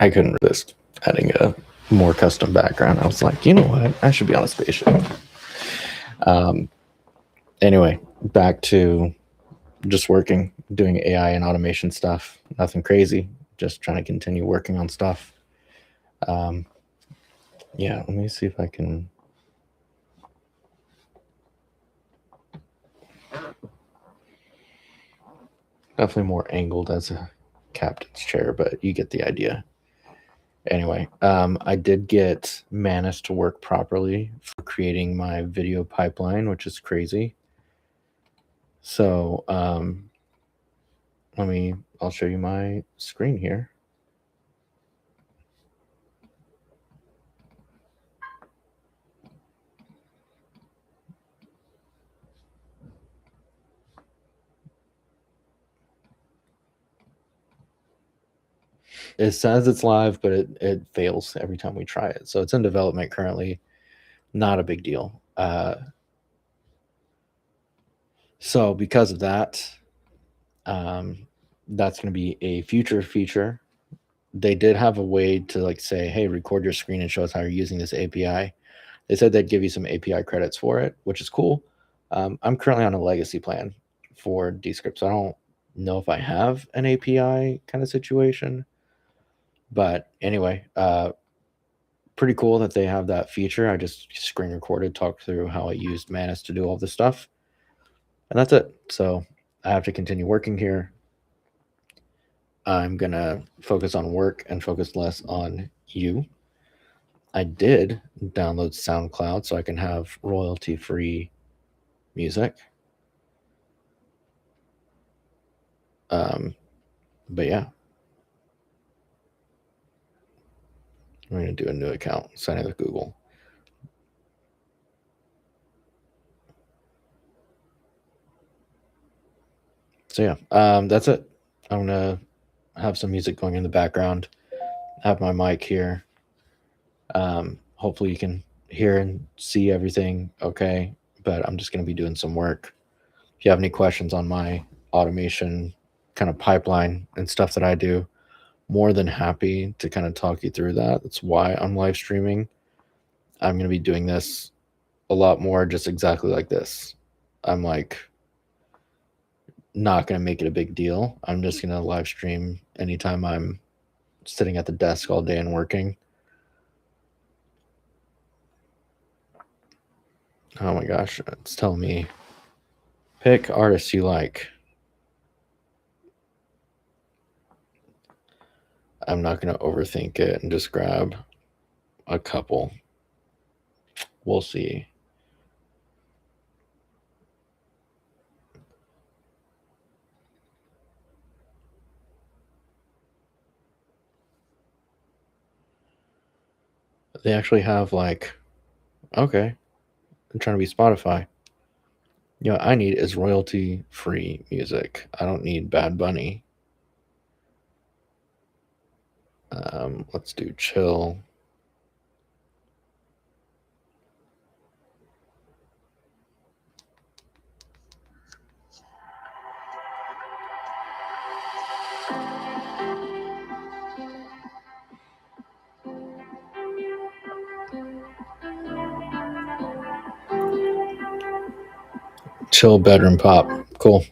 I couldn't resist adding a more custom background. I was like, you know what? I should be on a spaceship. Anyway, back to just working, doing AI and automation stuff. Nothing crazy. Just trying to continue working on stuff. Yeah, let me see if I can. Definitely more angled as a captain's chair, but you get the idea. Anyway, I did get Manus to work properly for creating my video pipeline, which is crazy. So I'll show you my screen here. It says it's live, but it fails every time we try it. So it's in development currently. Not a big deal. So because of that, that's going to be a future feature. They did have a way to like say, hey, record your screen and show us how you're using this API. They said they'd give you some API credits for it, which is cool. I'm currently on a legacy plan for Descript, so I don't know if I have an API kind of situation. But anyway, pretty cool that they have that feature. I just screen recorded, talked through how I used Manus to do all this stuff. And that's it. So I have to continue working here. I'm going to focus on work and focus less on you. I did download SoundCloud so I can have royalty-free music. But yeah, I'm going to do a new account, sign in with Google. So yeah, that's it. I'm going to have some music going in the background, have my mic here. Hopefully you can hear and see everything okay, but I'm just going to be doing some work. If you have any questions on my automation kind of pipeline and stuff that I do, more than happy to kind of talk you through that. That's why I'm live streaming. I'm going to be doing this a lot more just exactly like this. I'm like not going to make it a big deal. I'm just going to live stream anytime I'm sitting at the desk all day and working. Oh my gosh, it's telling me pick artists you like. I'm not going to overthink it and just grab a couple. We'll see. They actually have like, okay, I'm trying to be Spotify. You know, what I need is royalty-free music. I don't need Bad Bunny. Let's do chill. Chill bedroom pop. Cool.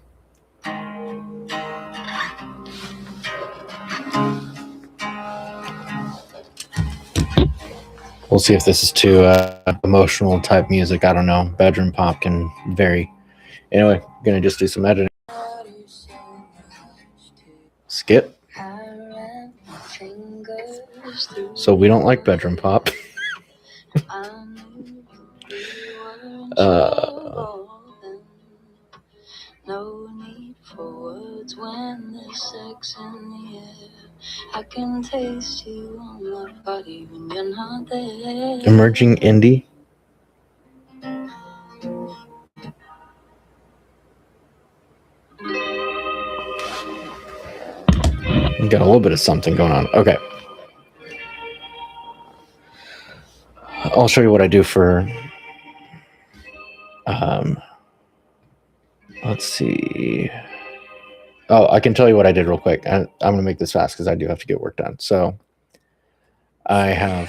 We'll see if this is too emotional type music. I don't know. Bedroom pop can vary. Anyway, I'm going to just do some editing. Skip. So we don't like bedroom pop. No need for words when there's sex in the air. I can taste you on my body when you're not there. Emerging indie. Got a little bit of something going on. Okay. I'll show you what I do for let's see. Oh, I can tell you what I did real quick. I'm going to make this fast because I do have to get work done. So I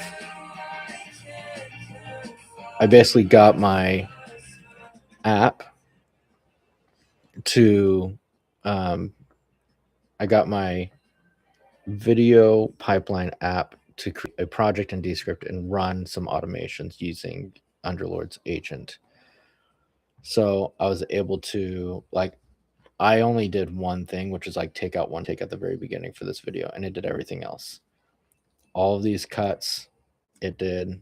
basically got my app to I got my video pipeline app to create a project in Descript and run some automations using Underlord's agent. So I was able to I only did one thing, which is like take out one take at the very beginning for this video, and it did everything else. All of these cuts, it did.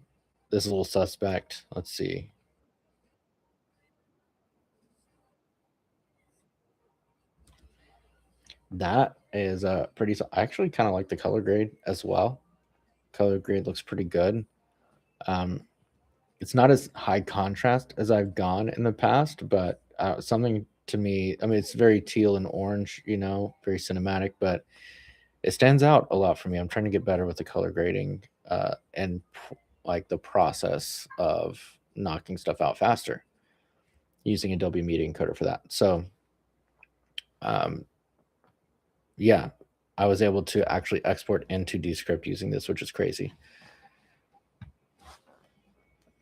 This is a little suspect. Let's see. That is pretty. I actually kind of like the color grade as well. Color grade looks pretty good. Um, it's not as high contrast as I've gone in the past, but something to me, I mean, it's very teal and orange, very cinematic, but it stands out a lot for me. I'm trying to get better with the color grading and like the process of knocking stuff out faster using Adobe Media Encoder for that. So, um, yeah, I was able to actually export into Descript using this, which is crazy.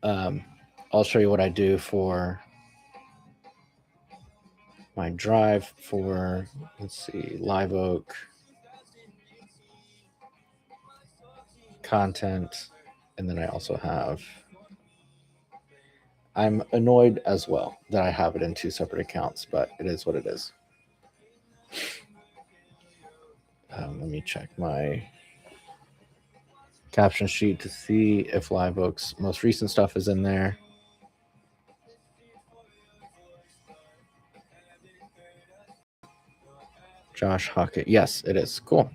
I'll show you what I do for my drive for, let's see, Live Oak content. And then I also have, I'm annoyed as well that I have it in two separate accounts, but it is what it is. Let me check my caption sheet to see if Live Oak's most recent stuff is in there. Josh Hockett. Yes, it is. Cool.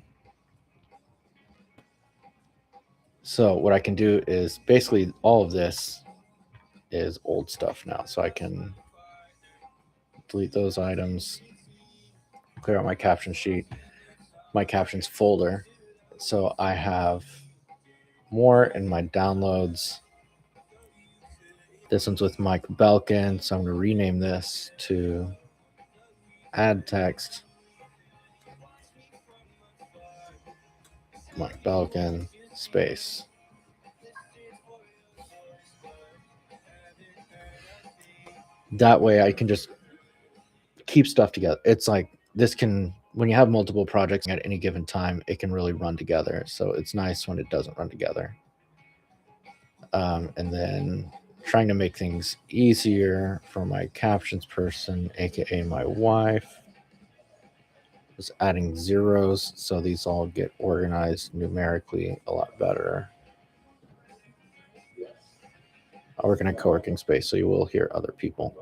So what I can do is basically all of this is old stuff now. So I can delete those items, clear out my caption sheet, my captions folder. So I have more in my downloads. This one's with Mike Belkin. So I'm going to rename this to add text. Mike Belkin space. That way I can just keep stuff together. It's like this can, when you have multiple projects at any given time, it can really run together. So it's nice when it doesn't run together. And then trying to make things easier for my captions person, aka my wife, just adding zeros so these all get organized numerically a lot better. I work in a co-working space, so you will hear other people.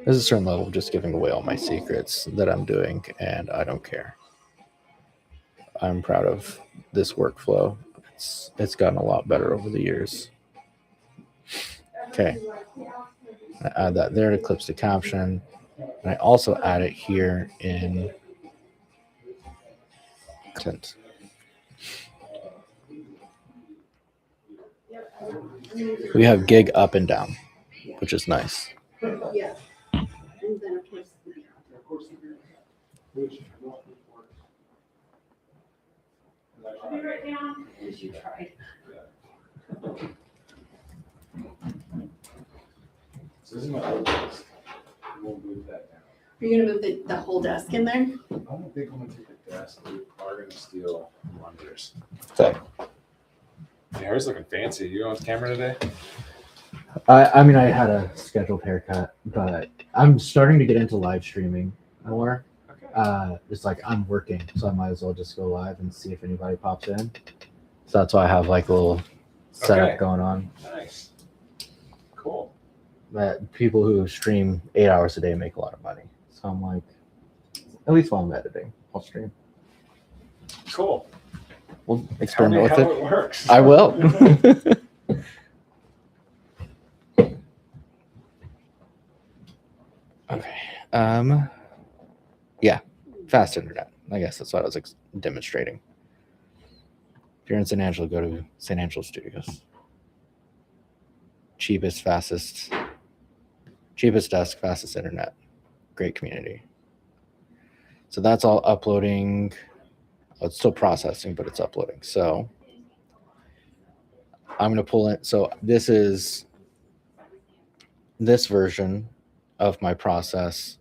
There's a certain level of just giving away all my secrets that I'm doing, and I don't care. I'm proud of this workflow. It's gotten a lot better over the years. Okay, I add that there to clips the caption. And I also add it here in content. We have gig up and down, which is nice. Yeah. And then of course I'll be right down as you tried. So this is my old desk. We'll move that down. Are you gonna move the whole desk in there? I don't think I'm gonna take the desk. We are gonna steal monitors. Okay. Yeah, yours looking fancy. You on camera today? I mean, I had a scheduled haircut, but I'm starting to get into live streaming more. Okay. It's like I'm working, so I might as well just go live and see if anybody pops in. So that's why I have like a little setup going on. Nice. Cool. That people who stream 8 hours a day make a lot of money. So I'm like, at least while I'm editing, I'll stream. Cool. We'll experiment with it. It works. I will. Okay. Yeah, fast internet. I guess that's what I was demonstrating. If you're in San Angelo, go to San Angelo Studios. Cheapest desk, fastest internet. Great community. So that's all uploading. Oh, it's still processing, but it's uploading. So I'm going to pull in. So this is this version of my process.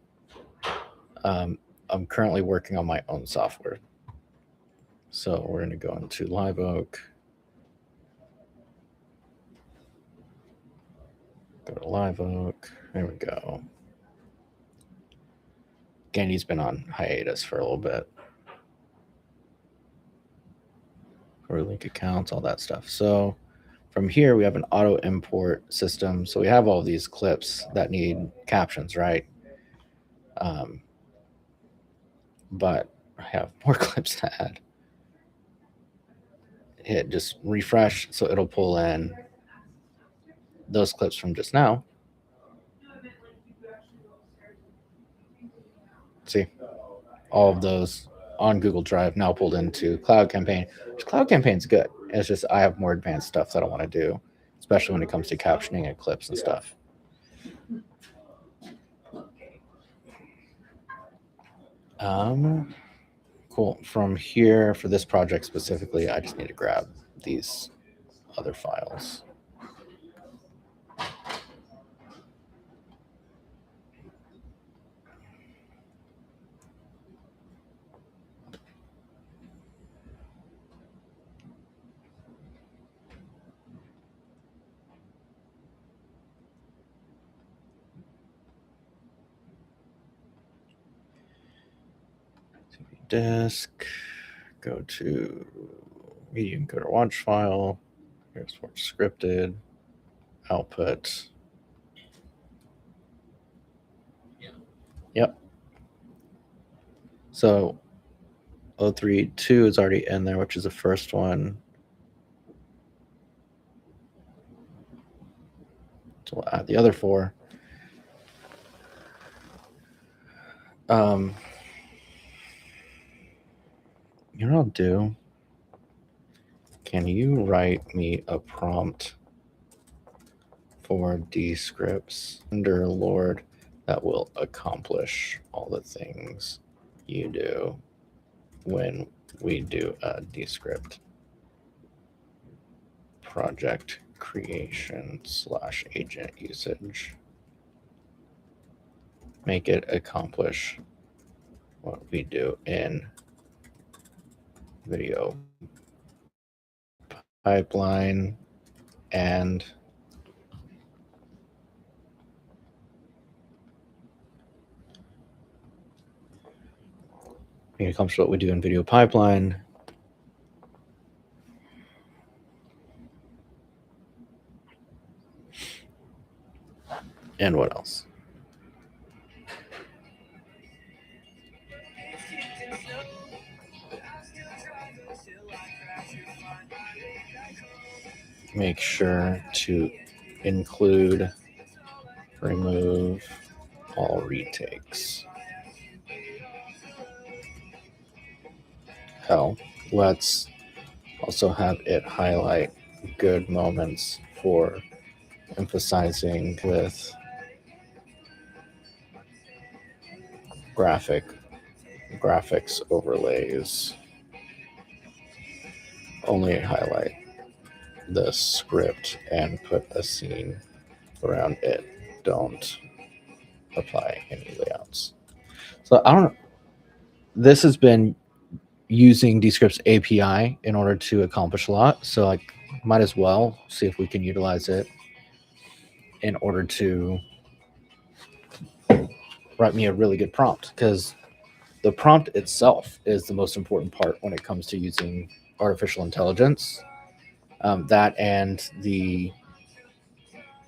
I'm currently working on my own software. So we're going to go into Live Oak. Go to Live Oak. There we go. Gandy's been on hiatus for a little bit. Or link accounts, all that stuff. So from here, we have an auto import system. So we have all these clips that need captions, right? But I have more clips to add. Hit just refresh, so it'll pull in those clips from just now. See, all of those on Google Drive now pulled into Cloud Campaign. Cloud Campaign's good. It's just I have more advanced stuff that I want to do, especially when it comes to captioning and clips and stuff. Cool. From here, for this project specifically, I just need to grab these other files. Disk, go to medium, go to watch file. Here's what's scripted, output. Yep. So 032 is already in there, which is the first one. So we'll add the other four. You know what I'll do? Can you write me a prompt for Descripts under Lord that will accomplish all the things you do when we do a Descript project creation / agent usage? Make it accomplish what we do in video pipeline and make it accomplish what we do in video pipeline and what else? Make sure to include, remove all retakes. Hell, let's also have it highlight good moments for emphasizing with graphics overlays. Only highlight the script and put a scene around it. Don't apply any layouts. So I don't know. This has been using Descript's API in order to accomplish a lot. So like, might as well see if we can utilize it in order to write me a really good prompt, because the prompt itself is the most important part when it comes to using artificial intelligence. That and the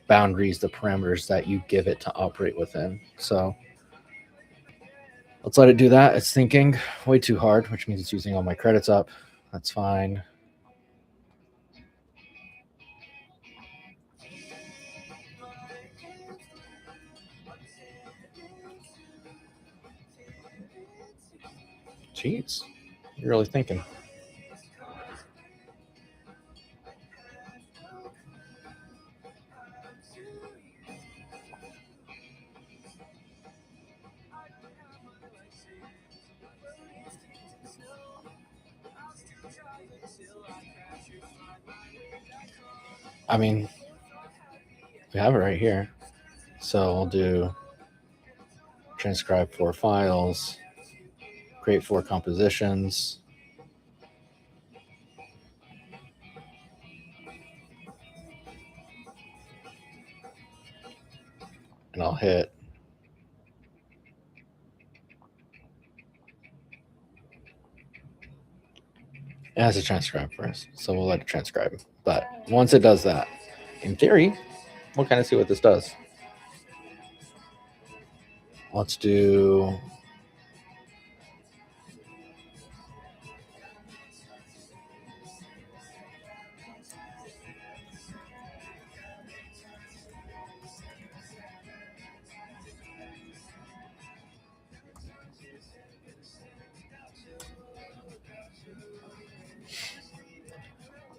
boundaries, the parameters that you give it to operate within. So let's let it do that. It's thinking way too hard, which means it's using all my credits up. That's fine. Jeez, you're really thinking. I mean, we have it right here. So we'll do transcribe 4 files, create 4 compositions. And I'll hit it has to transcribe first, so we'll let it transcribe. But once it does that, in theory, we'll kind of see what this does. Let's do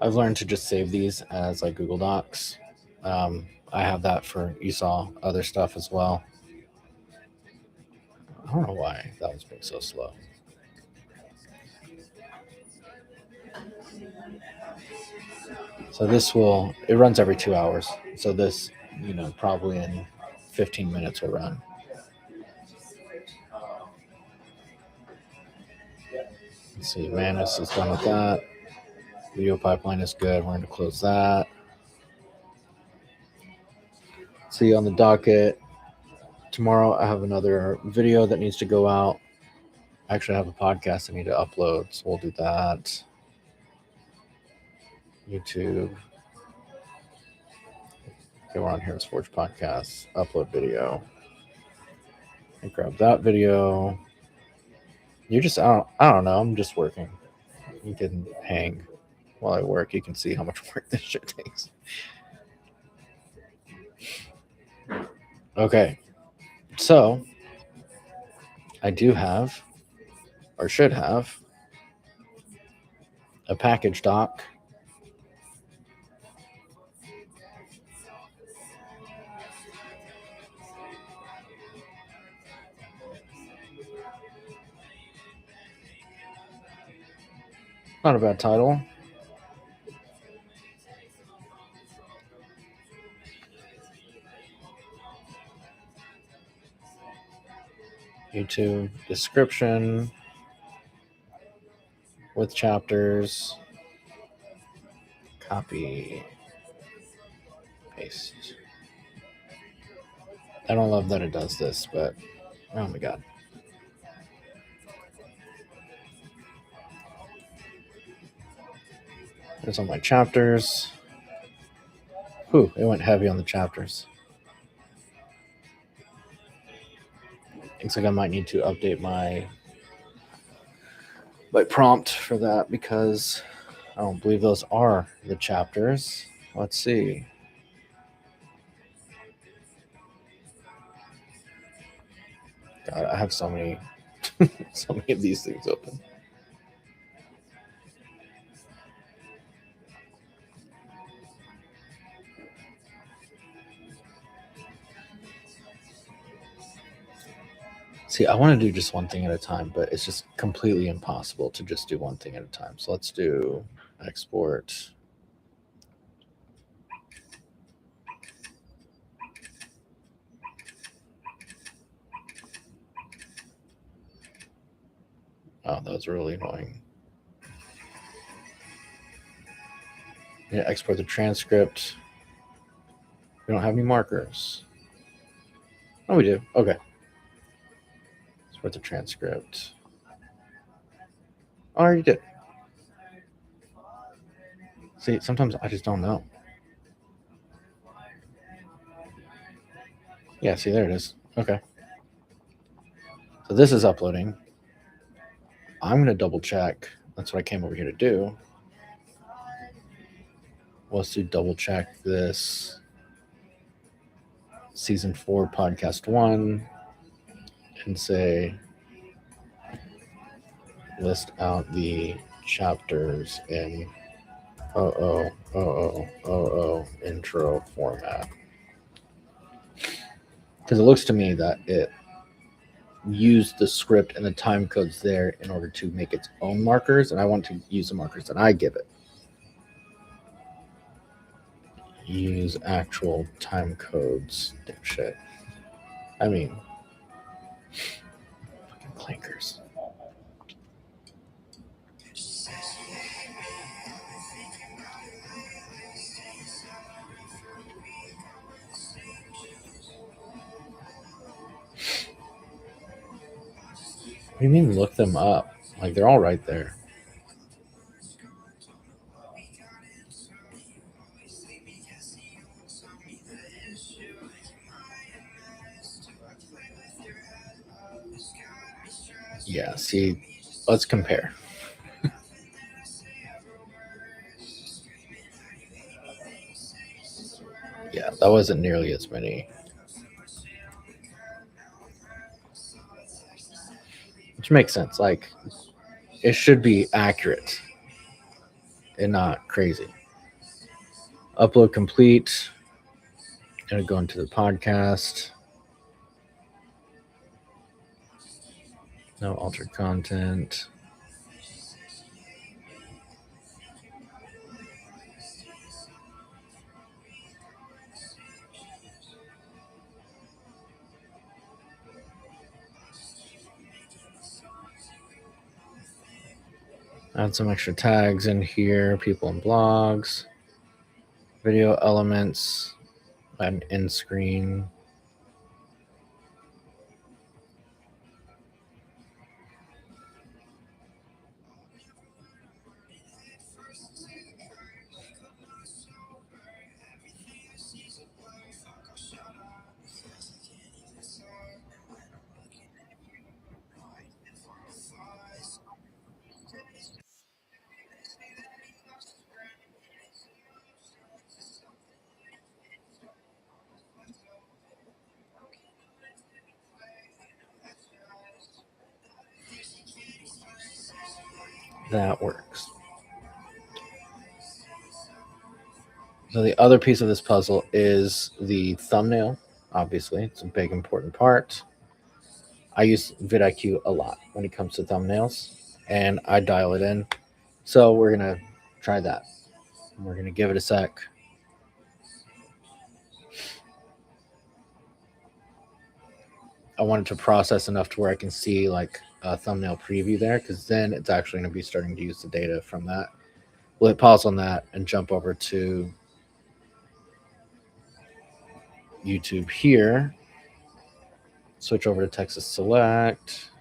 I've learned to just save these as like Google Docs. I have that for, you saw other stuff as well. I don't know why that was being so slow. So this will, it runs every 2 hours. So this, probably in 15 minutes will run. Let's see, Manus is done with that. Video pipeline is good. We're going to close that. See on the docket. Tomorrow I have another video that needs to go out. I actually have a podcast I need to upload, so we'll do that. YouTube. Okay, we're on Harris Forge Podcast. Upload video. And grab that video. You're just, I don't know. I'm just working. You can hang while I work. You can see how much work this shit takes. Okay. So, I do have, or should have, a package doc. Not a bad title. YouTube description with chapters. Copy. Paste. I don't love that it does this, but oh my god. There's all my chapters. Whew, it went heavy on the chapters. Looks like I might need to update my prompt for that because I don't believe those are the chapters. Let's see. God, I have so many of these things open. See, I want to do just one thing at a time, but it's just completely impossible to just do one thing at a time. So let's do export. Oh, that was really annoying. Yeah, export the transcript. We don't have any markers. Oh, we do. Okay. Export the transcript. Oh, I already did. See, sometimes I just don't know. Yeah, see, there it is. Okay. So this is uploading. I'm going to double check. That's what I came over here to do. Was to double check this season 4 podcast 1 and say list out the chapters in intro format, because it looks to me that it used the script and the time codes there in order to make its own markers, and I want to use the markers that I give it. use actual time codes. Dipshit. I mean, fucking clankers. What do you mean look them up? Like, they're all right there. Yeah, see, let's compare. Yeah, that wasn't nearly as many. Which makes sense. Like, it should be accurate and not crazy. Upload complete. Gonna go into the podcast. No altered content. Add some extra tags in here. People and blogs. Video elements. Add an end screen. That works. So the other piece of this puzzle is the thumbnail. Obviously, it's a big important part. I use vidIQ a lot when it comes to thumbnails, and I dial it in. So we're gonna try that. We're gonna give it a sec. I want it to process enough to where I can see like a thumbnail preview there, because then it's actually going to be starting to use the data from that. We'll hit pause on that and jump over to YouTube here. Switch over to Texas Select.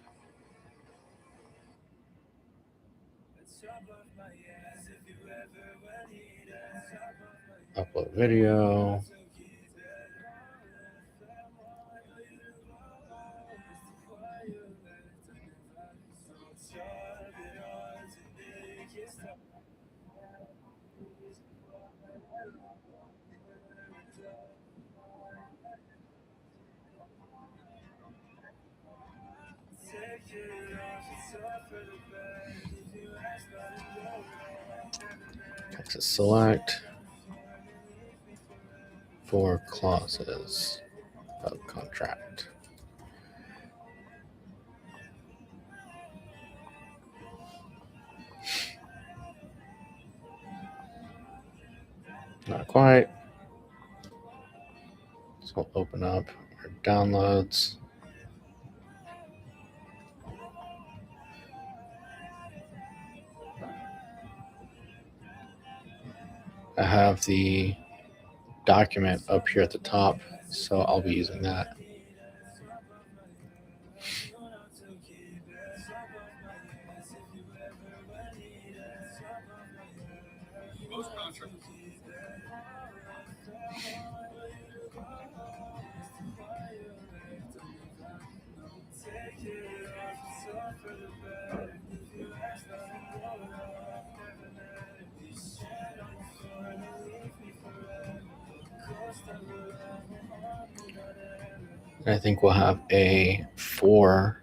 Upload video. Texas Select. 4 clauses of contract. Not quite. So we'll open up our downloads. I have the document up here at the top, so I'll be using that. I think we'll have a 4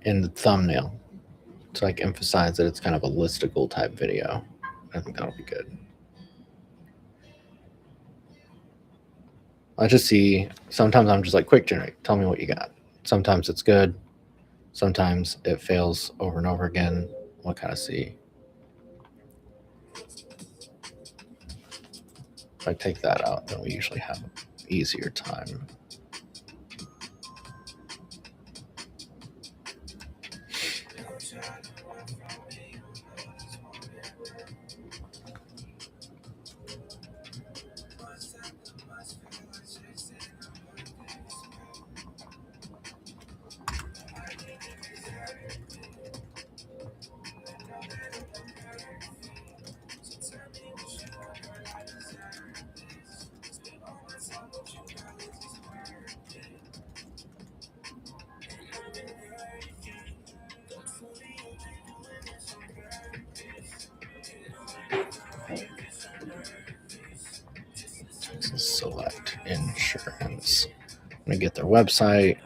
in the thumbnail to like emphasize that it's kind of a listicle type video. I think that'll be good. I just see, sometimes I'm just like, quick generate, tell me what you got. Sometimes it's good. Sometimes it fails over and over again. We'll kind of see. If I take that out, then we usually have an easier time. Select insurance. I'm gonna get their website.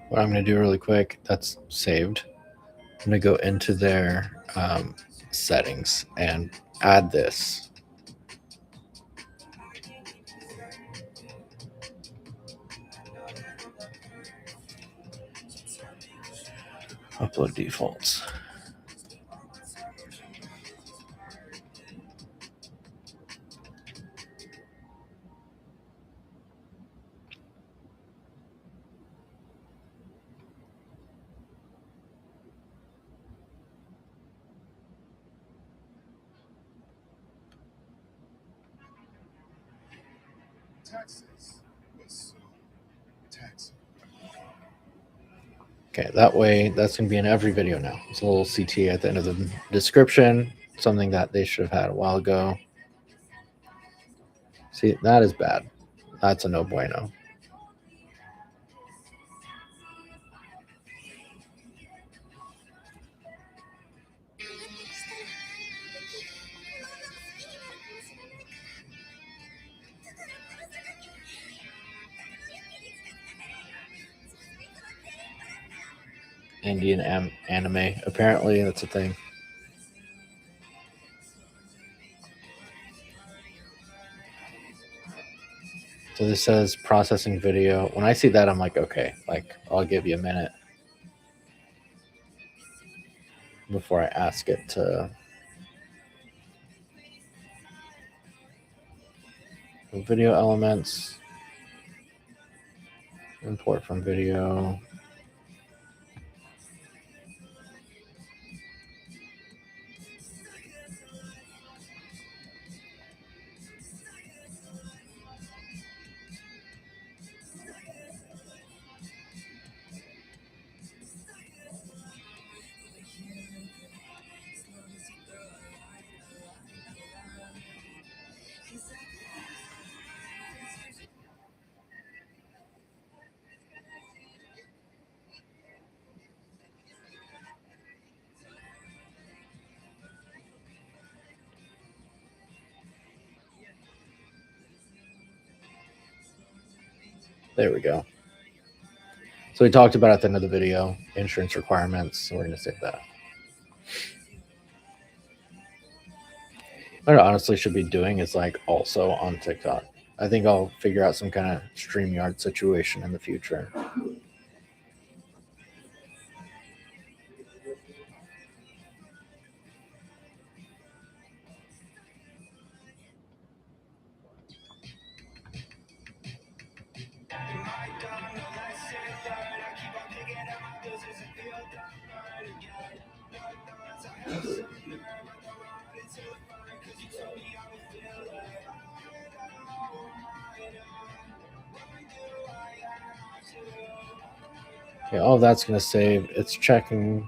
What I'm gonna do really quick, that's saved. I'm gonna go into their settings and add this. Upload defaults. Okay, that way that's going to be in every video now. It's a little CT at the end of the description, something that they should have had a while ago. See, that is bad. That's a no bueno. Indian anime. Apparently, that's a thing. So this says processing video. When I see that, I'm like, okay, like I'll give you a minute before I ask it to video elements, import from video. There we go. So we talked about at the end of the video, insurance requirements. So we're going to save that. What I honestly should be doing is like also on TikTok. I think I'll figure out some kind of StreamYard situation in the future. Okay, all that's going to save. It's checking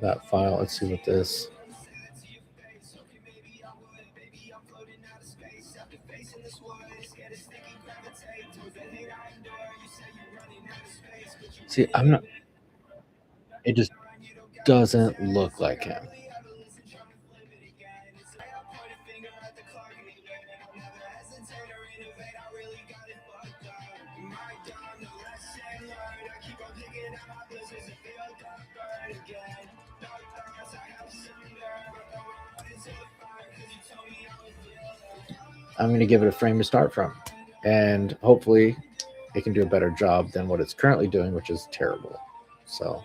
that file. Let's see what this. See, I'm not. It just doesn't look like him. I'm going to give it a frame to start from, and hopefully it can do a better job than what it's currently doing, which is terrible. So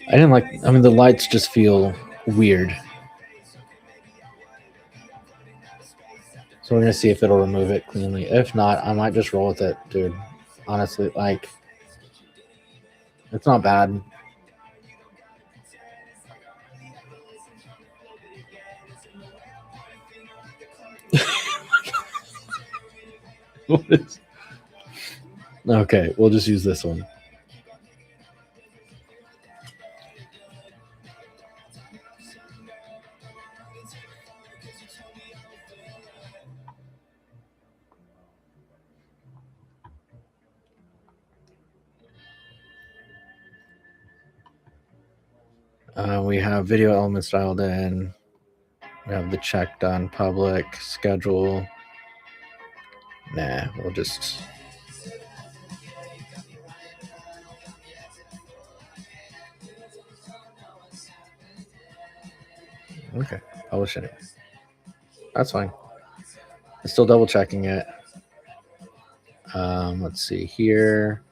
I didn't like. I mean, the lights just feel weird. So we're gonna see if it'll remove it cleanly. If not, I might just roll with it, dude. Honestly, like it's not bad. Okay, we'll just use this one. We have video elements dialed in. We have the check done, public, schedule. Nah, we'll just. Okay, publish it. That's fine. I'm still double checking it. Let's see here.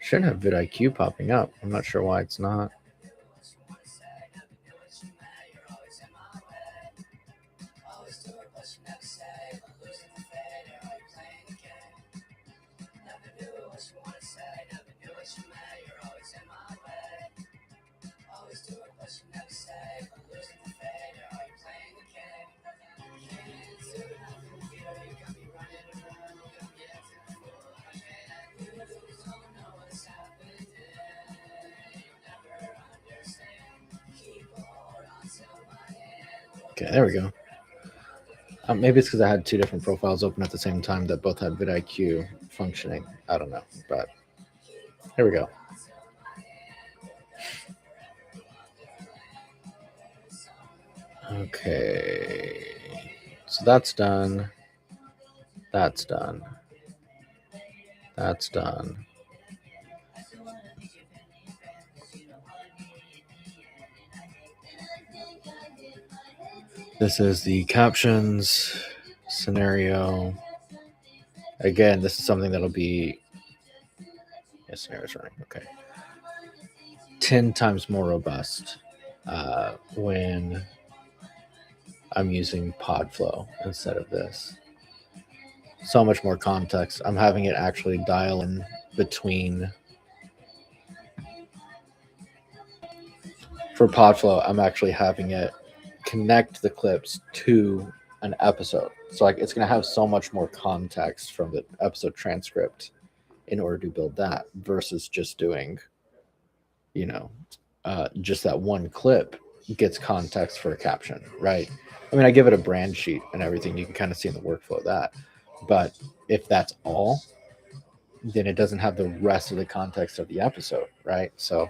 Should have vidIQ popping up. I'm not sure why it's not. Okay, there we go. Maybe it's because I had two different profiles open at the same time that both had vidIQ functioning. I don't know, but here we go. Okay, so that's done. That's done. That's done. This is the captions scenario. Again, this is something that'll be. Yes, scenario's running. Okay. 10 times more robust when I'm using PodFlow instead of this. So much more context. I'm having it actually dial in between. For PodFlow, I'm actually having it connect the clips to an episode. So like it's going to have so much more context from the episode transcript in order to build that versus just doing, just that one clip gets context for a caption, right? I mean, I give it a brand sheet and everything. You can kind of see in the workflow of that. But if that's all, then it doesn't have the rest of the context of the episode, right? So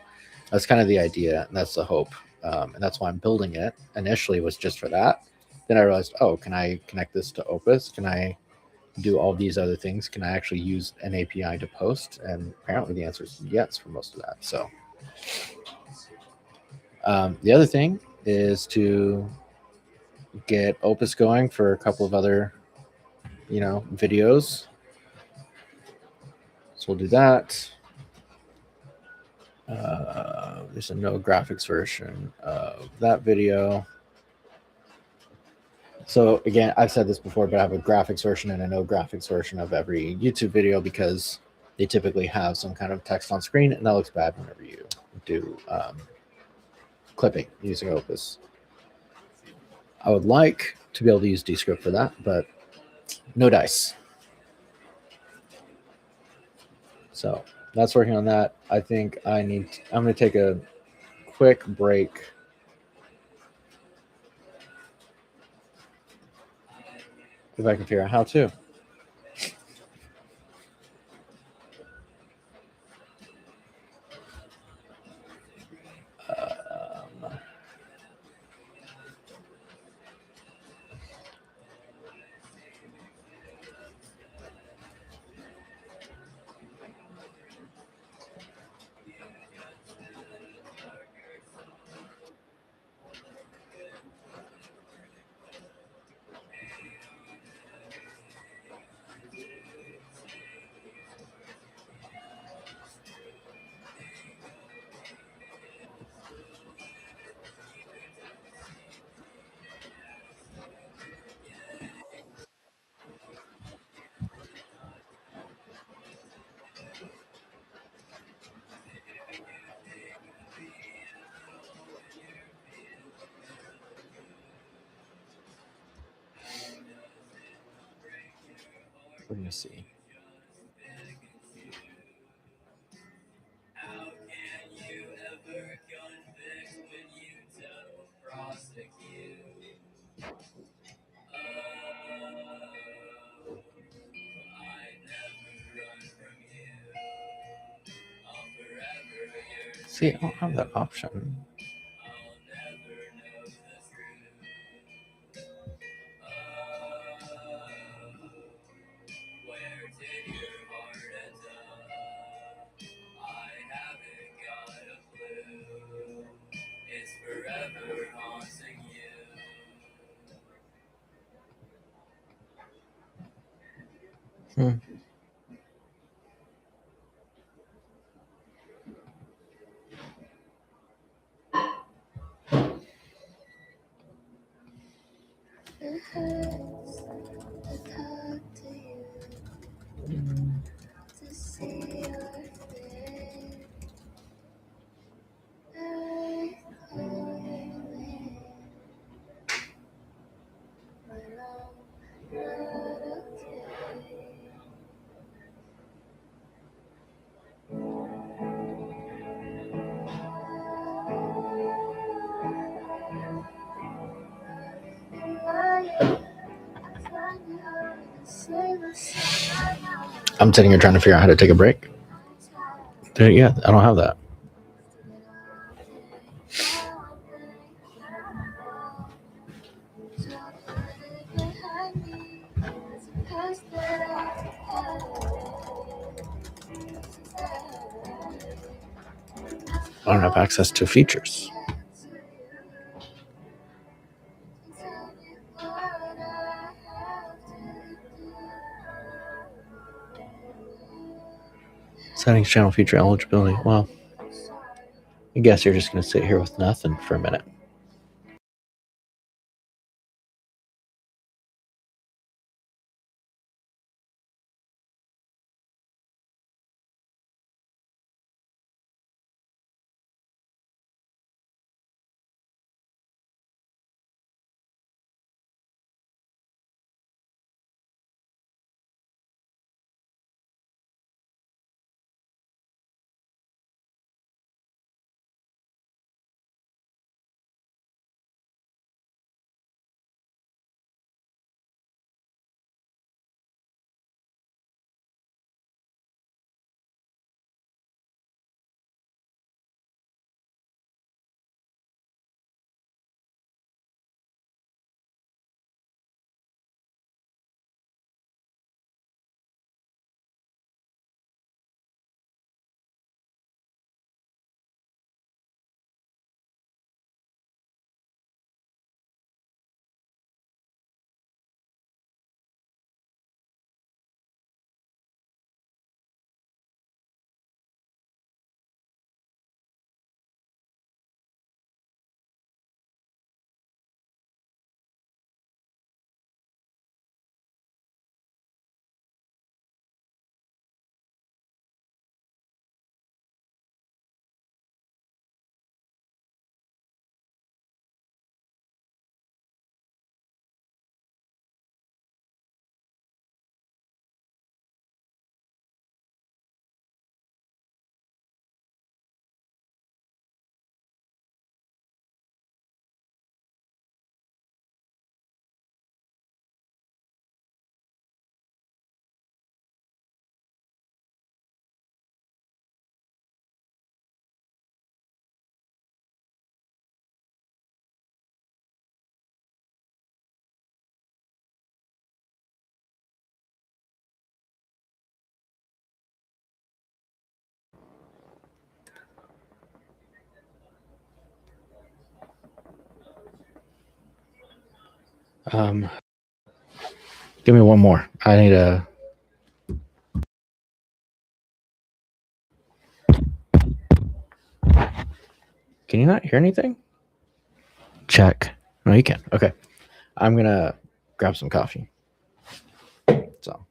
that's kind of the idea, and that's the hope. And that's why I'm building it. Initially, was just for that. Then I realized, oh, can I connect this to Opus? Can I do all these other things? Can I actually use an API to post? And apparently the answer is yes for most of that. So the other thing is to get Opus going for a couple of other, videos. So we'll do that. There's a no graphics version of that video. So again, I've said this before, but I have a graphics version and a no graphics version of every YouTube video because they typically have some kind of text on screen, and that looks bad whenever you do clipping using Opus. I would like to be able to use Descript for that, but no dice. So that's working on that. I think I'm going to take a quick break. If I can figure out how to. We're going to see. See, I don't have that option. Hmm. I'm sitting here trying to figure out how to take a break. Yeah, I don't have that. I don't have access to features. Settings, channel feature eligibility. Well, I guess you're just going to sit here with nothing for a minute. Give me one more. I need a. Can you not hear anything? Check. No, you can. Okay. I'm going to grab some coffee. So.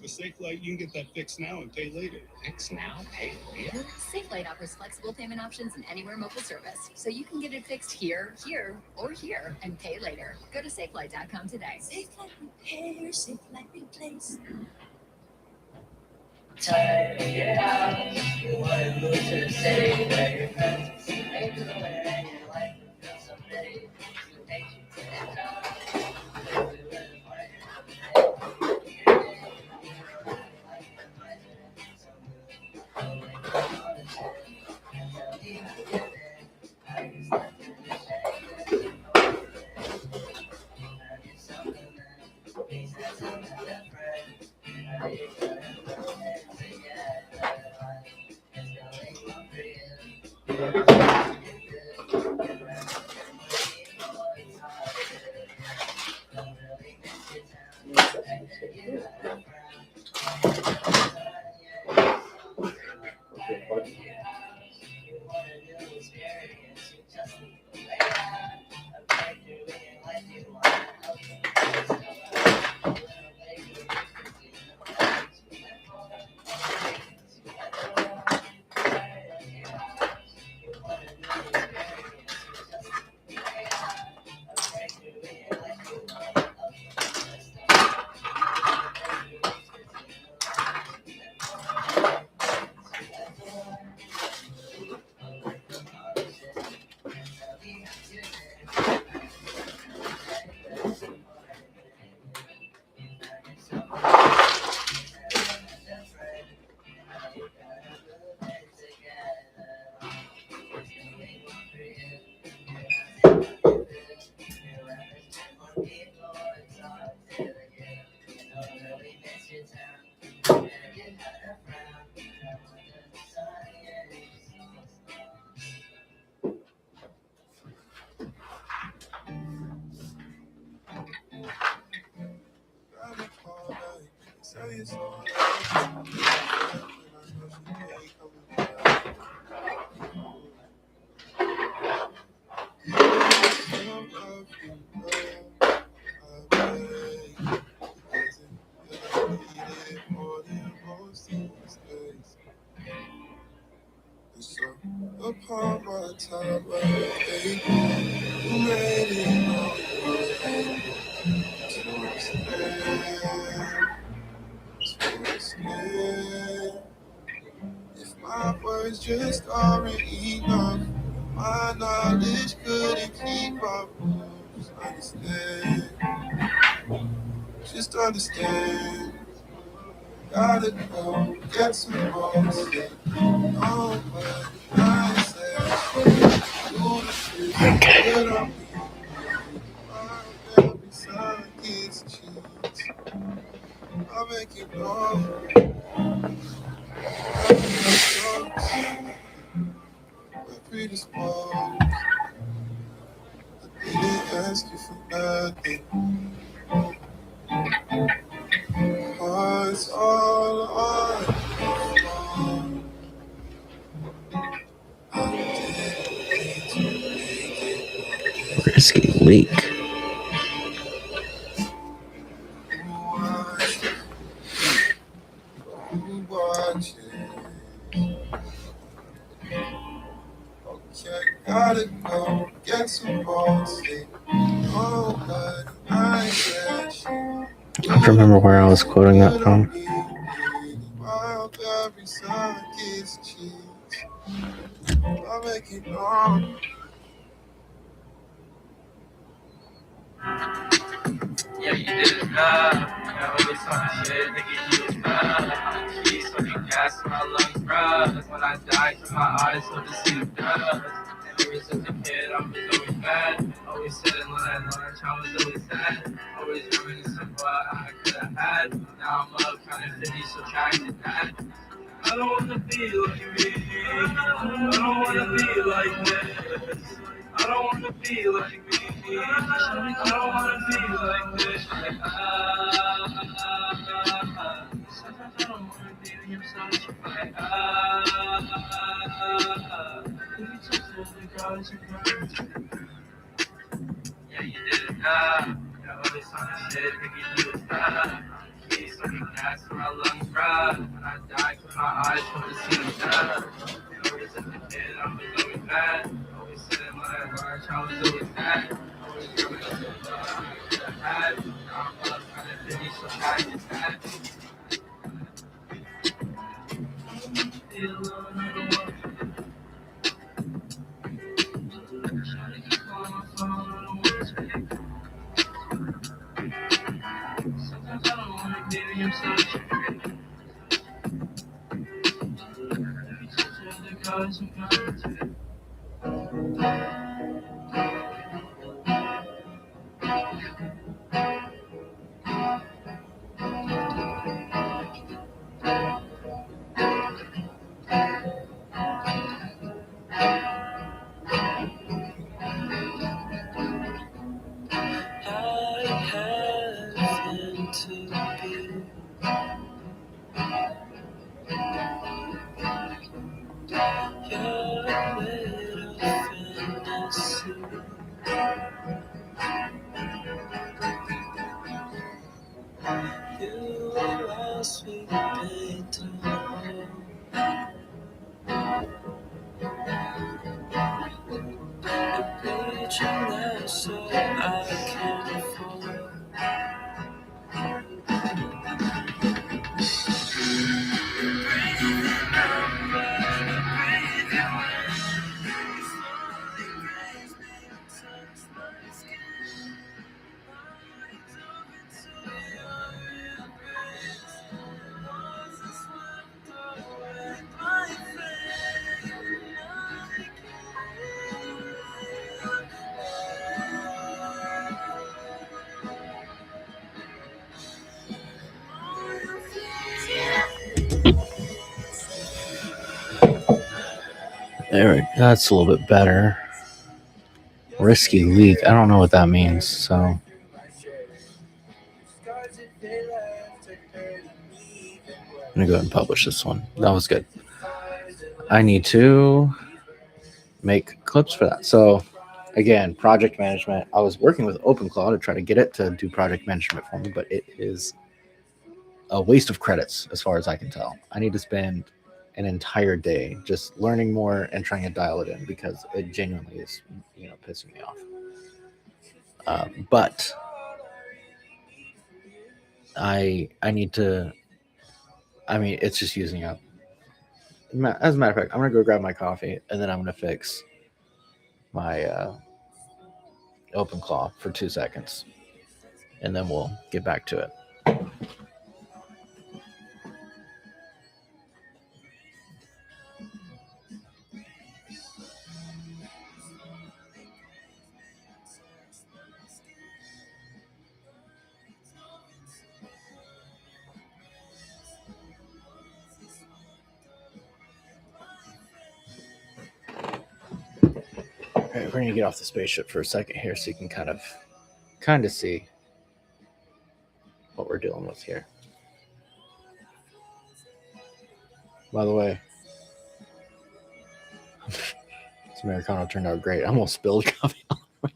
With SafeLight, you can get that fixed now and pay later. Fix now, pay later? SafeLight offers flexible payment options and anywhere mobile service, so you can get it fixed here, or here, and pay later. Go to SafeLight.com today. SafeLight repair, SafeLight replace. Take it out. You want to move to the city where your friends make the way and your life will feel someday. You hate you to the top. Live with a partner. upon my time, baby. You made it all to understand. If my words just aren't enough, my knowledge couldn't keep up. Just understand, just understand. Gotta go get some more sleep. Oh, but I said, do the things good on me. Every sun gets cheese. I'll make it know. I'll be your we're predisposed. I didn't ask you for nothing. Hearts all on the floor. I didn't mean to Risky leak. who watching. Okay, gotta go get some more sleep. Oh, but I guess I have to remember where I was quoting that from. while every sun gets cheese. I'll make it on. Yeah, you did it now. I always talk shit, nigga, you was bad. Keys fucking gas in my lungs, bruh. When I die, cause my eyes hold to see the dust. Ever since a kid, I was always bad. Always sitting when I lunch, I was always sad. Always reminiscing what I could have had. Now I'm up, counting 50, so trying to that. I don't wanna be like me. I don't wanna be like this. I don't wanna be like me. I don't wanna be like this. Sometimes I don't wanna be when you're such a fight. If you touch the gods, you're going to. Yeah, you did it now. Got all this on the shit, thinking you was bad. Keys sucking gas in my lungs, bruh. When I die, cause my eyes hold to see the dust. Always as a kid, I was always bad. Always sitting when I lunch, I was always bad. Always reminiscing what I could have had. Now I'm up, trying to finish, so I just had. Feel alone, I don't want to. Trying to keep on my phone, I don't want to. Sometimes I don't wanna be when you're such a freak. If you touch the gods, I'm going to. I happen to be your little fantasy. You are all sweet painted. Reaching out so I can fall. There, that's a little bit better. Risky leak. I don't know what that means, so I'm gonna go ahead and publish this one. That was good. I need to make clips for that. So again, project management. I was working with OpenClaw to try to get it to do project management for me, but it is a waste of credits as far as I can tell. I need to spend an entire day just learning more and trying to dial it in because it genuinely is, pissing me off. But I need to. I mean, it's just using up. As a matter of fact, I'm gonna go grab my coffee and then I'm gonna fix my open claw for 2 seconds, and then we'll get back to it. All right, we're gonna get off the spaceship for a second here, so you can kind of see what we're dealing with here. By the way, this Americano turned out great. I almost spilled coffee on my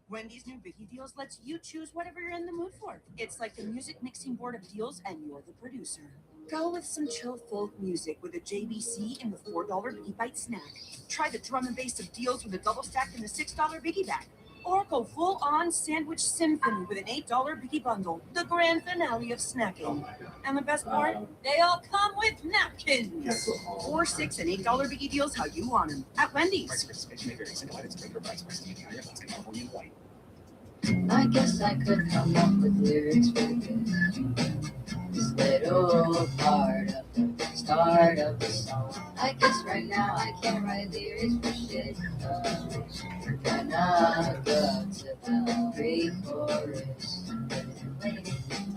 Wendy's new Biggie Deals lets you choose whatever you're in the mood for. It's like the music mixing board of deals, and you're the producer. Go with some chill folk music with a JBC and the $4 Biggie Bite snack. Try the drum and bass of deals with a double stack and the $6 Biggie bag. Or go full-on sandwich symphony with an $8 Biggie bundle, the grand finale of snacking. And the best part? They all come with napkins. 4, 6, and $8 Biggie Deals how you want them at Wendy's. I guess I could come up with lyrics for this little part of the start of the song. I guess right now I can't write lyrics for shit. We're gonna go to the pre-chorus.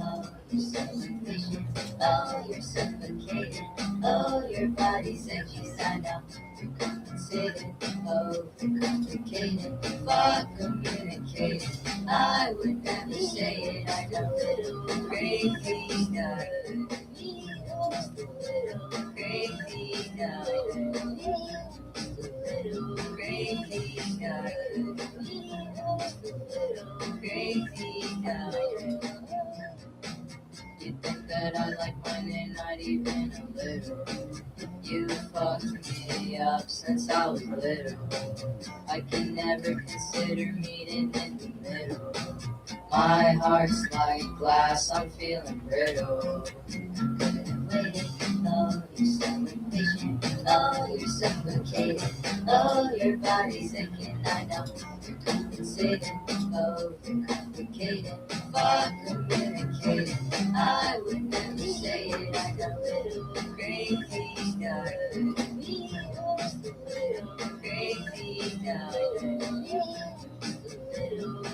Oh, you're so impatient. Oh, you're suffocated. Oh, your body's anxious. I know you're compensated. Oh, you're complicated. Fuck communicated. I would never say it. I know little crazy guy. Little crazy guy. Little crazy guy. Little crazy guy. You think that I like money, not even a little. You fucked me up since I was little. I can never consider meeting in the middle. My heart's like glass, I'm feeling brittle. Oh, you're so impatient. Oh, you're suffocated. Oh, your body's aching. I know you're compensated. Oh, you're complicated. Fuck communicated. I would never say it. I know little crazy guy. Little crazy guy. Little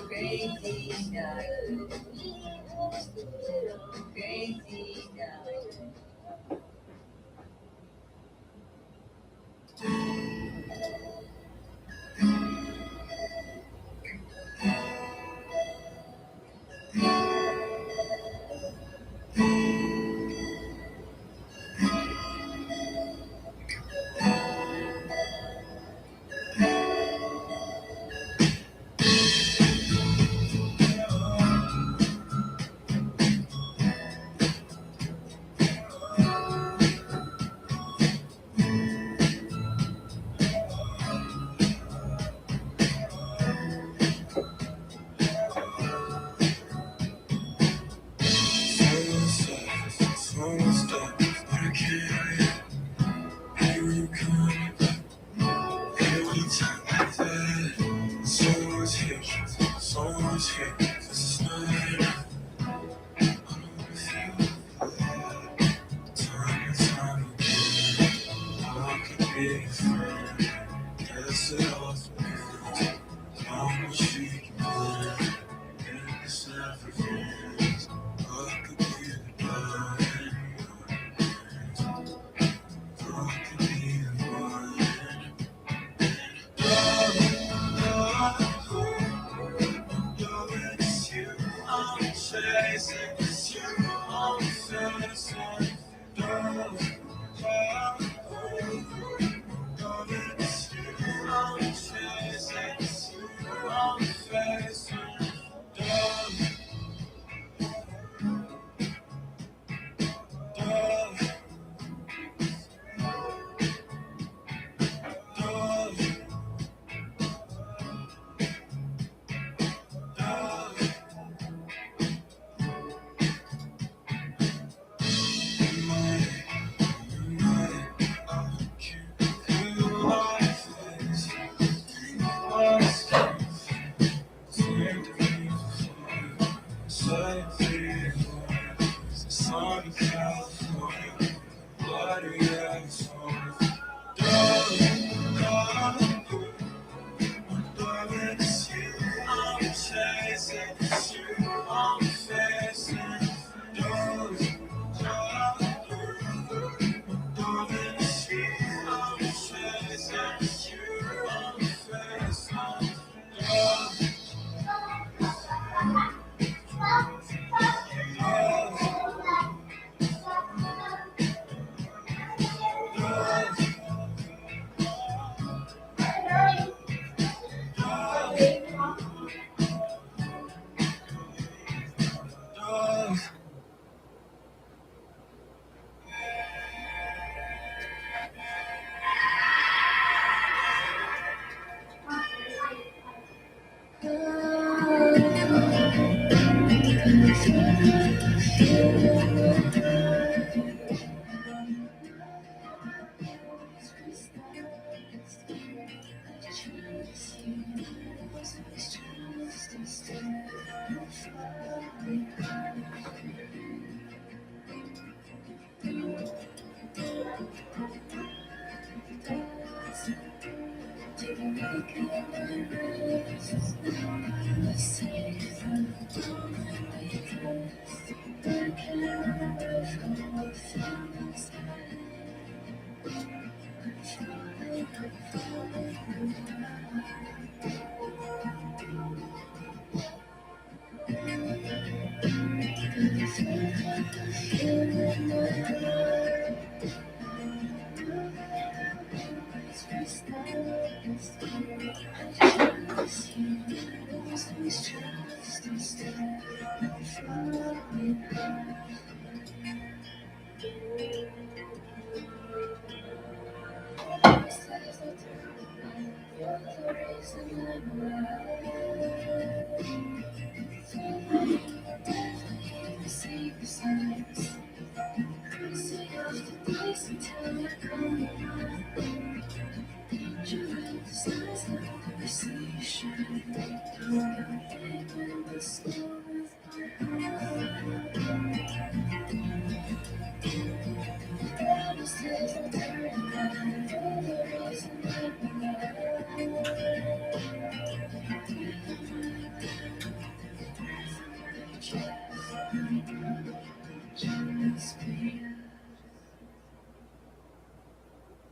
crazy guy. Little crazy guy. California, water, yeah, it's on. Darling, it's you. I'm chasing, it's you. I'm facing. Darling, it's you. I'm chasing, it's you. I'm facing.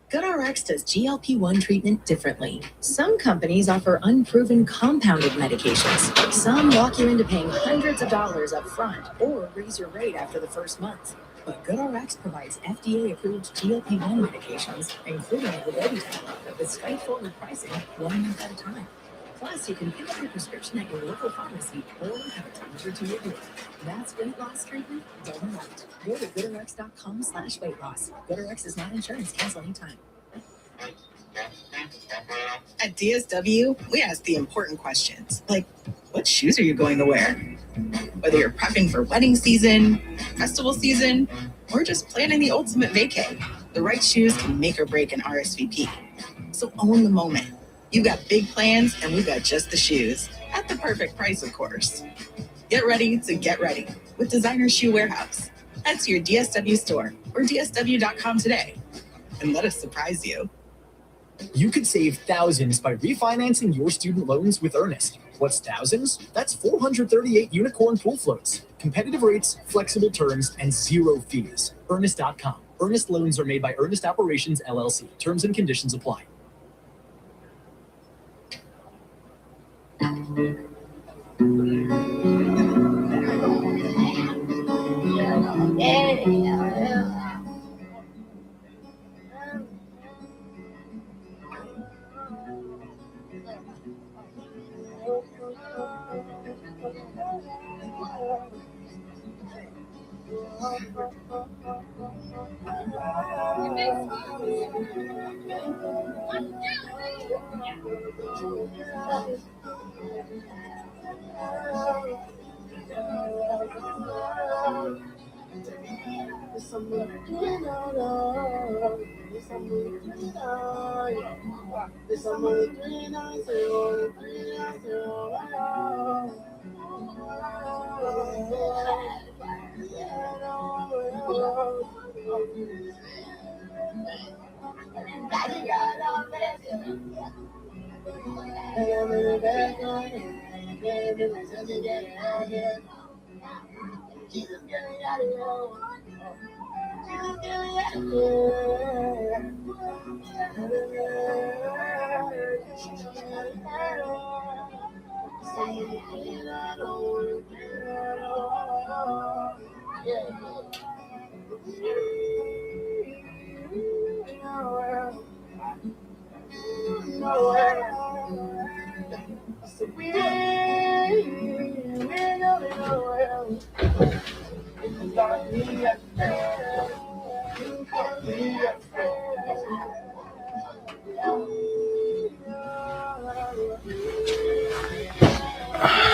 GoodRx does GLP-1 treatment differently. Some companies offer unproven compounded medications. Some walk you into paying hundreds of dollars up front or raise your rate after the first month. But GoodRx provides FDA-approved GLP-1 medications, including Pt2, with straightforward pricing, 1 month at a time. Plus, you can pick up your prescription at your local pharmacy or have it delivered to your door. That's weight loss treatment done right. Go to GoodRx.com/weight loss. GoodRx is not insurance. Cancel anytime. At DSW, we ask the important questions, like, what shoes are you going to wear? Whether you're prepping for wedding season, festival season, or just planning the ultimate vacay, the right shoes can make or break an RSVP. So own the moment. You've got big plans, and we've got just the shoes. At the perfect price, of course. Get ready to get ready with Designer Shoe Warehouse. Head to your DSW store or DSW.com today, and let us surprise you. You could save thousands by refinancing your student loans with Earnest. What's thousands? That's 438 unicorn pool floats. Competitive rates, flexible terms, and zero fees. Earnest.com. Earnest loans are made by Earnest Operations, LLC. Terms and conditions apply.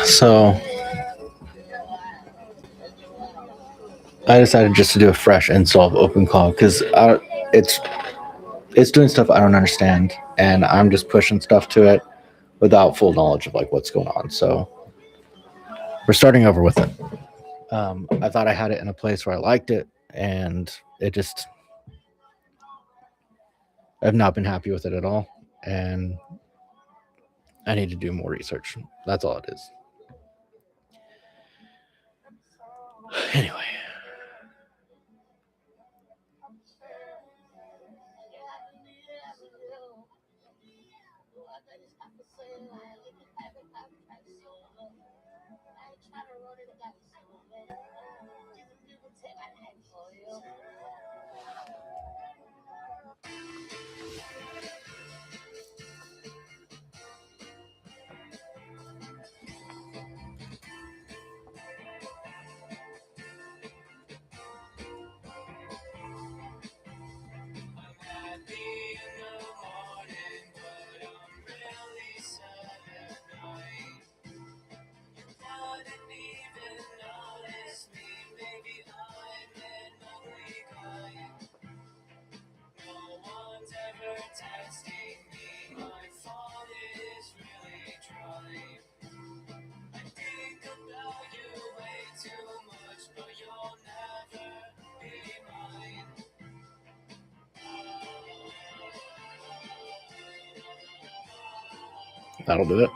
So I decided just to do a fresh install of OpenCall because it's doing stuff I don't understand, and I'm just pushing stuff to it without full knowledge of like what's going on. So we're starting over with it. I thought I had it in a place where I liked it, and I've not been happy with it at all, and I need to do more research. That's all it is. Anyway. That'll do it.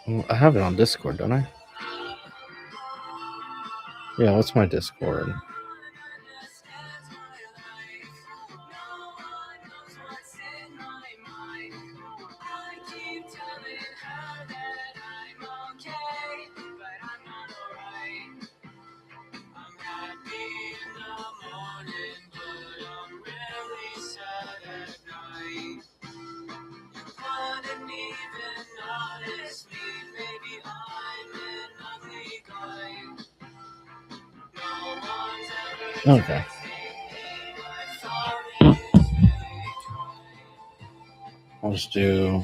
Well, I have it on Discord, don't I? Yeah, what's my Discord? Okay. I'll just do.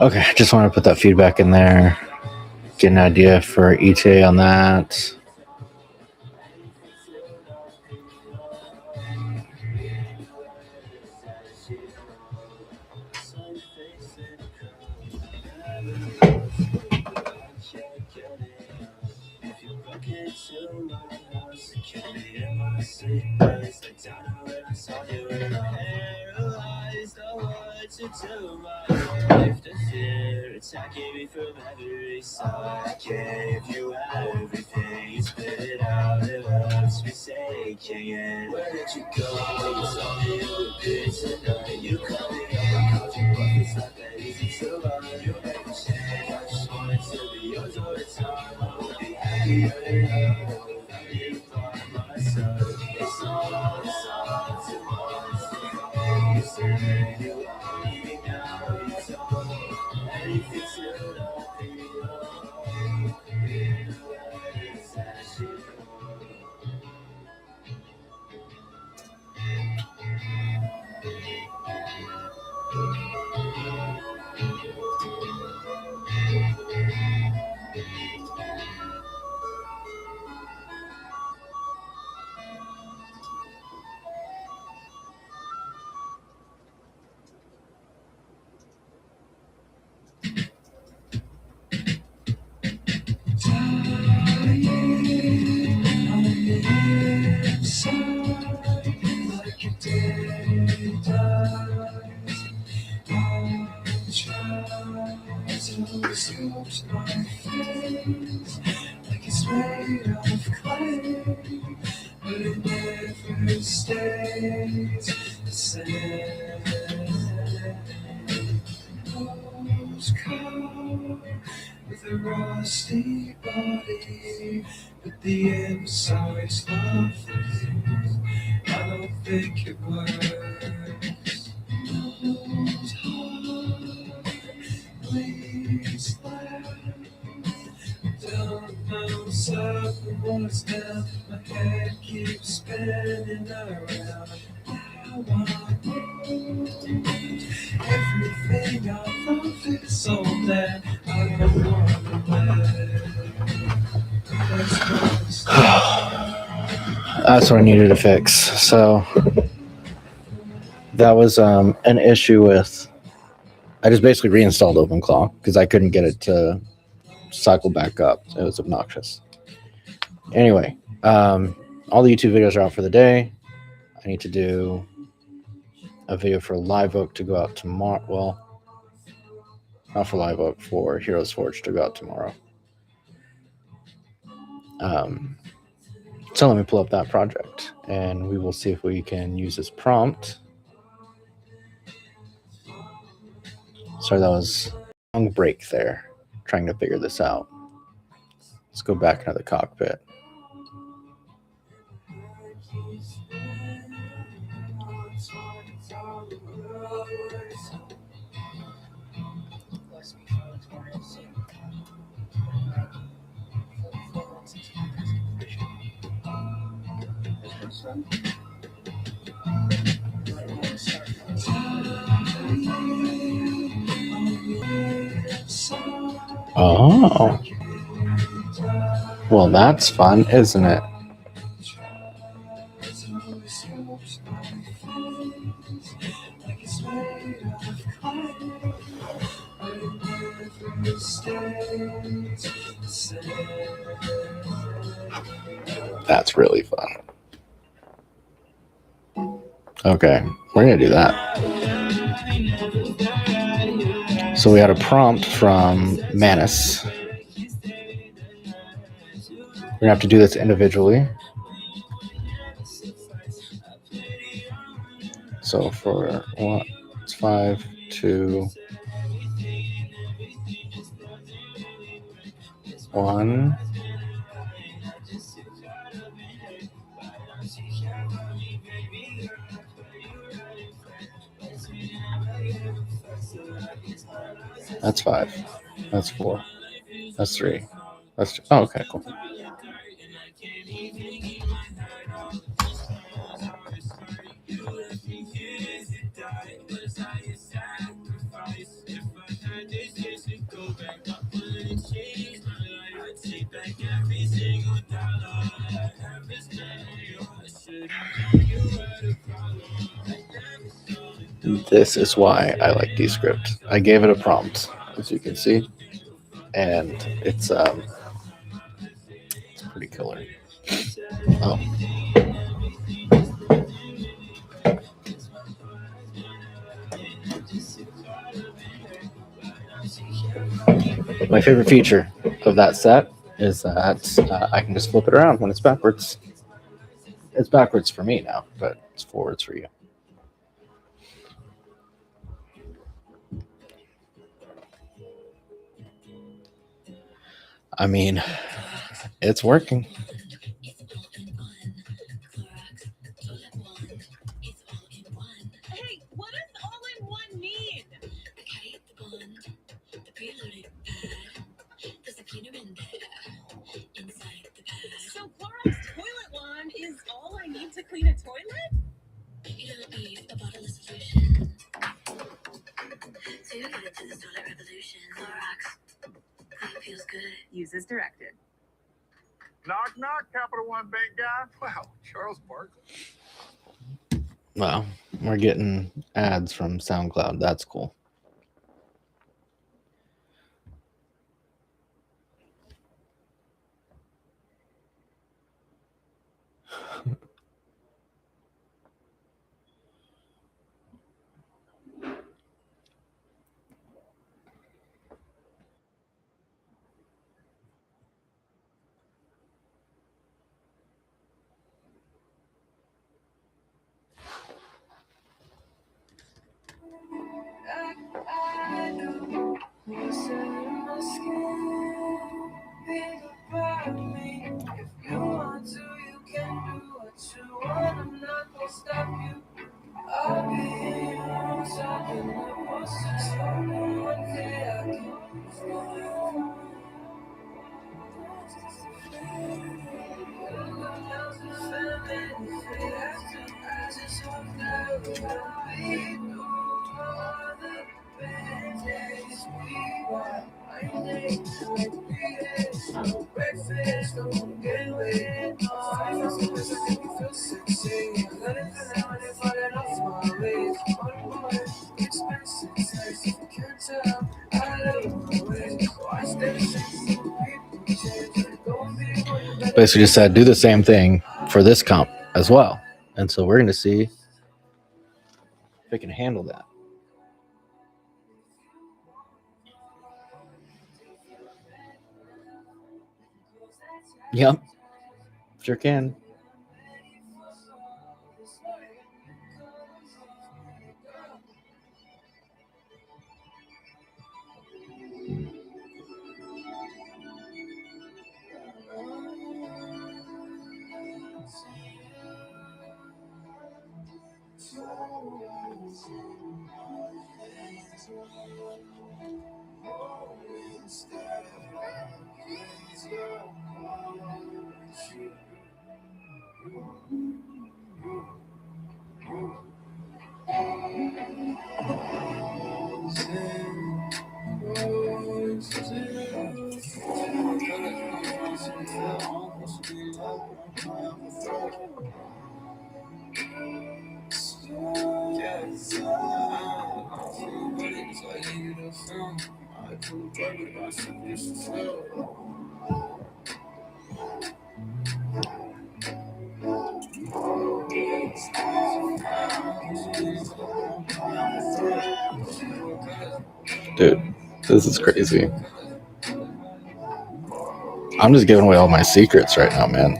Okay, just want to put that feedback in there. Get an idea for ETA on that. That's what I needed to fix. So that was an issue with. I just basically reinstalled OpenClaw because I couldn't get it to cycle back up. It was obnoxious. Anyway, all the YouTube videos are out for the day. I need to do a video for Live Oak to go out tomorrow. Well, not for Live Oak, for Heroes Forge to go out tomorrow. So So let me pull up that project and we will see if we can use this prompt. Sorry, that was a long break there, trying to figure this out. Let's go back into the cockpit. Oh. Well, that's fun, isn't it? That's really fun. Okay, we're going to do that. So we had a prompt from Manus. We're going to have to do this individually. So for what? It's 5, 2, 1. That's 5. That's 4. That's 3. That's 2. Oh, okay, cool. This is why I like Descript. I gave it a prompt, as you can see, and it's pretty killer. Oh. My favorite feature of that set is that I can just flip it around when it's backwards. It's backwards for me now, but it's forwards for you. I mean, it's working. Hey, what does all-in-one mean? So Clorox Toilet Wand is all I need to clean a toilet? You don't need a bottomless solution. So you get into the toilet revolution. Clorox. Clean feels good. Use as directed. Knock, knock, Capital One Bank guy. Wow, Charles Barkley. Wow, we're getting ads from SoundCloud. That's cool. Basically just said do the same thing for this comp as well. And so we're going to see if it can handle that. Yep, sure can. Dude, this is crazy. I'm just giving away all my secrets right now, man.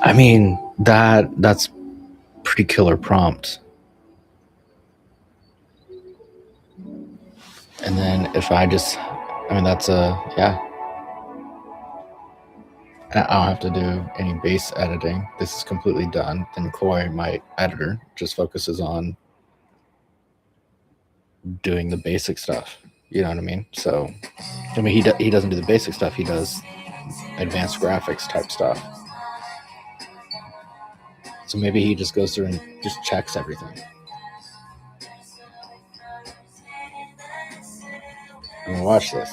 I mean, that's pretty killer prompt. And then if I just, I mean, that's yeah. I don't have to do any base editing. This is completely done. Then Coy, my editor, just focuses on doing the basic stuff. You know what I mean? So, I mean, he doesn't do the basic stuff. He does advanced graphics type stuff. So maybe he just goes through and just checks everything. I'm gonna watch this.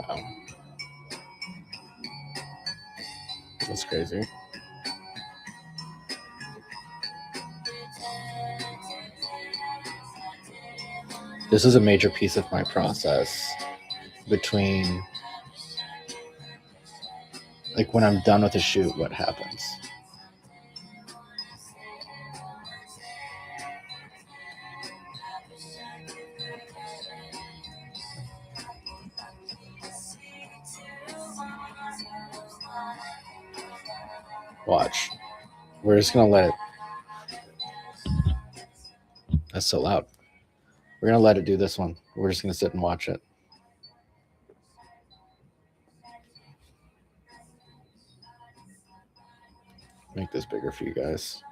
Wow. That's crazy. This is a major piece of my process between, like, when I'm done with a shoot, what happens? Watch. We're just gonna let it. That's so loud. We're gonna let it do this one. We're just gonna sit and watch it. Make this bigger for you guys.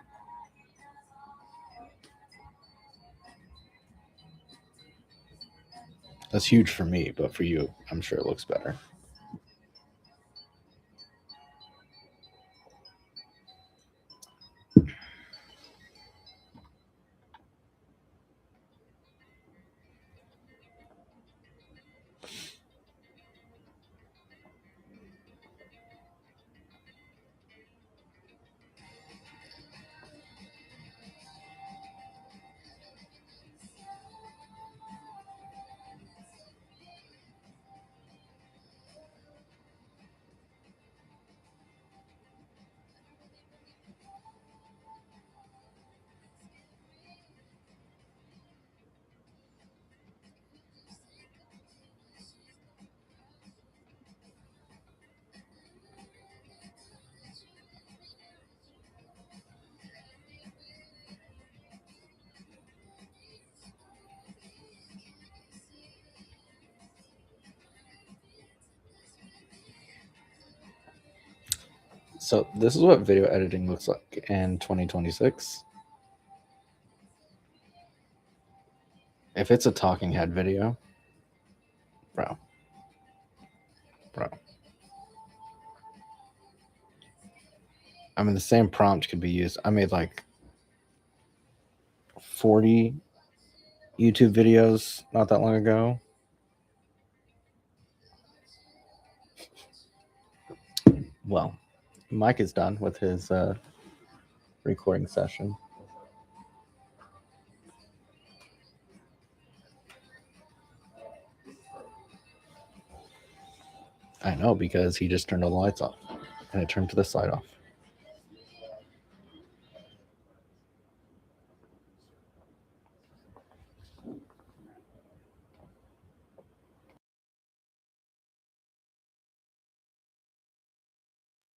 That's huge for me, but for you, I'm sure it looks better. So this is what video editing looks like in 2026. If it's a talking head video, bro, I mean, the same prompt could be used. I made like 40 YouTube videos not that long ago. Well, Mike is done with his recording session. I know, because he just turned all the lights off and it turned to the side off.